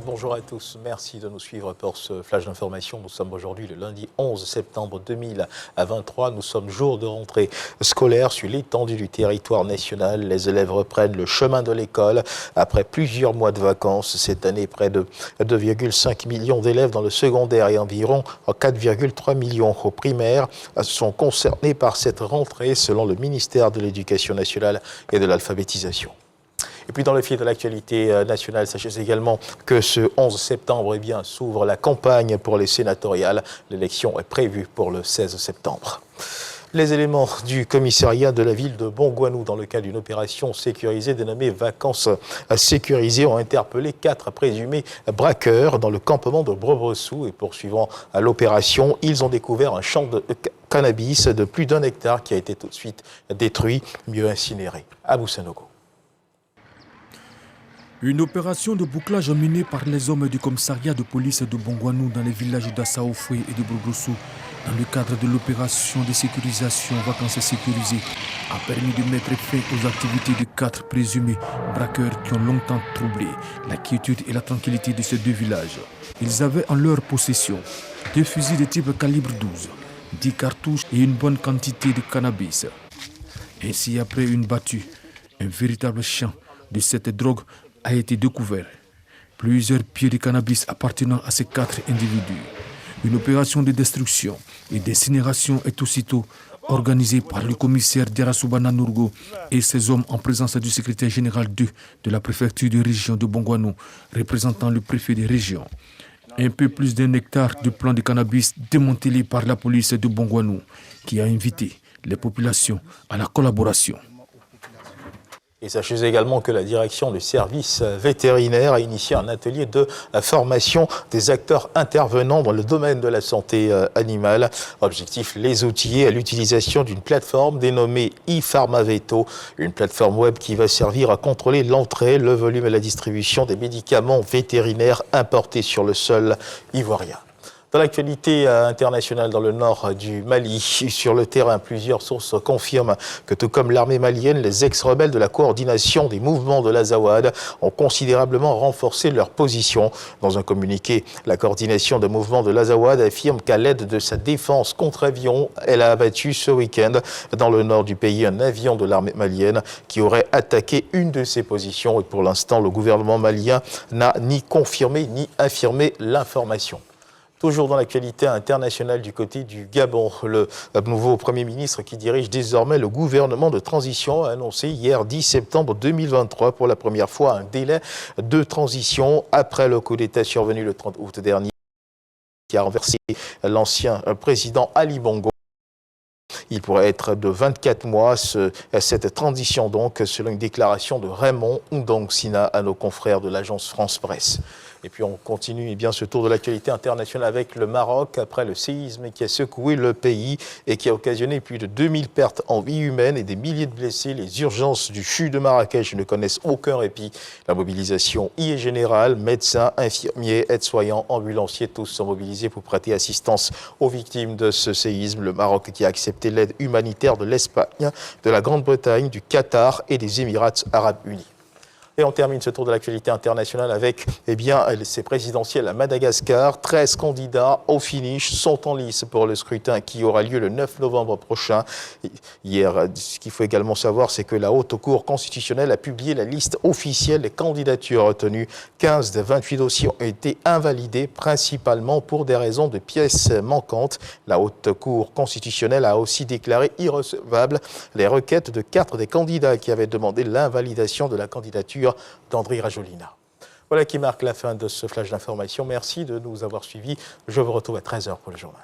bonjour à tous. Merci de nous suivre pour ce flash d'information. Nous sommes aujourd'hui le lundi 11 septembre 2023. Nous sommes jour de rentrée scolaire sur l'étendue du territoire national. Les élèves reprennent le chemin de l'école après plusieurs mois de vacances. Cette année, près de 2,5 millions d'élèves dans le secondaire et environ 4,3 millions au primaire sont concernés par cette rentrée selon le ministère de l'Éducation nationale et de l'alphabétisation. Et puis dans le fil de l'actualité nationale, sachez également que ce 11 septembre s'ouvre la campagne pour les sénatoriales. L'élection est prévue pour le 16 septembre. Les éléments du commissariat de la ville de Bongouanou, dans le cadre d'une opération sécurisée dénommée Vacances sécurisées, ont interpellé 4 présumés braqueurs dans le campement de Brebessou. Et poursuivant l'opération, ils ont découvert un champ de cannabis de plus d'1 hectare qui a été tout de suite détruit, mieux incinéré. Abou Sanogo. Une opération de bouclage menée par les hommes du commissariat de police de Bongouanou dans les villages d'Assaofoué et de Brebessou dans le cadre de l'opération de sécurisation Vacances sécurisées a permis de mettre fin aux activités de 4 présumés braqueurs qui ont longtemps troublé la quiétude et la tranquillité de ces 2 villages. Ils avaient en leur possession 2 fusils de type calibre 12, 10 cartouches et une bonne quantité de cannabis. Ainsi, après une battue, un véritable champ de cette drogue a été découvert. Plusieurs pieds de cannabis appartenant à ces 4 individus. Une opération de destruction et d'incinération est aussitôt organisée par le commissaire Diarasoubana Nourgo et ses hommes en présence du secrétaire général 2 de la préfecture de région de Bongouanou, représentant le préfet de région. Un peu plus d'1 hectare de plants de cannabis démantelés par la police de Bongouanou, qui a invité les populations à la collaboration. Et sachez également que la direction du service vétérinaire a initié un atelier de formation des acteurs intervenant dans le domaine de la santé animale. Objectif, les outiller à l'utilisation d'une plateforme dénommée ePharmaVeto, une plateforme web qui va servir à contrôler l'entrée, le volume et la distribution des médicaments vétérinaires importés sur le sol ivoirien. Dans l'actualité internationale dans le nord du Mali, sur le terrain, plusieurs sources confirment que tout comme l'armée malienne, les ex-rebelles de la coordination des mouvements de l'Azawad ont considérablement renforcé leur position. Dans un communiqué, la coordination des mouvements de l'Azawad affirme qu'à l'aide de sa défense contre avion, elle a abattu ce week-end dans le nord du pays un avion de l'armée malienne qui aurait attaqué une de ses positions. Et pour l'instant, le gouvernement malien n'a ni confirmé ni infirmé l'information. Toujours dans l'actualité internationale du côté du Gabon, le nouveau Premier ministre qui dirige désormais le gouvernement de transition a annoncé hier 10 septembre 2023 pour la première fois un délai de transition après le coup d'État survenu le 30 août dernier qui a renversé l'ancien président Ali Bongo. Il pourrait être de 24 mois, cette transition donc, selon une déclaration de Raymond Ndong Sina à nos confrères de l'agence France Presse. Et puis on continue ce tour de l'actualité internationale avec le Maroc, après le séisme qui a secoué le pays et qui a occasionné plus de 2000 pertes en vie humaine et des milliers de blessés. Les urgences du CHU de Marrakech ne connaissent aucun répit. La mobilisation y est générale. Médecins, infirmiers, aides-soignants, ambulanciers, tous sont mobilisés pour prêter assistance aux victimes de ce séisme. Le Maroc qui a accepté l'aide humanitaire de l'Espagne, de la Grande-Bretagne, du Qatar et des Émirats arabes unis. Et on termine ce tour de l'actualité internationale avec ces présidentielles à Madagascar. 13 candidats au finish sont en lice pour le scrutin qui aura lieu le 9 novembre prochain. Hier, ce qu'il faut également savoir, c'est que la Haute Cour constitutionnelle a publié la liste officielle des candidatures retenues. 15 des 28 dossiers ont été invalidés, principalement pour des raisons de pièces manquantes. La Haute Cour constitutionnelle a aussi déclaré irrecevables les requêtes de 4 des candidats qui avaient demandé l'invalidation de la candidature d'Andry Rajolina. Voilà qui marque la fin de ce flash d'information. Merci de nous avoir suivis. Je vous retrouve à 13h pour le journal.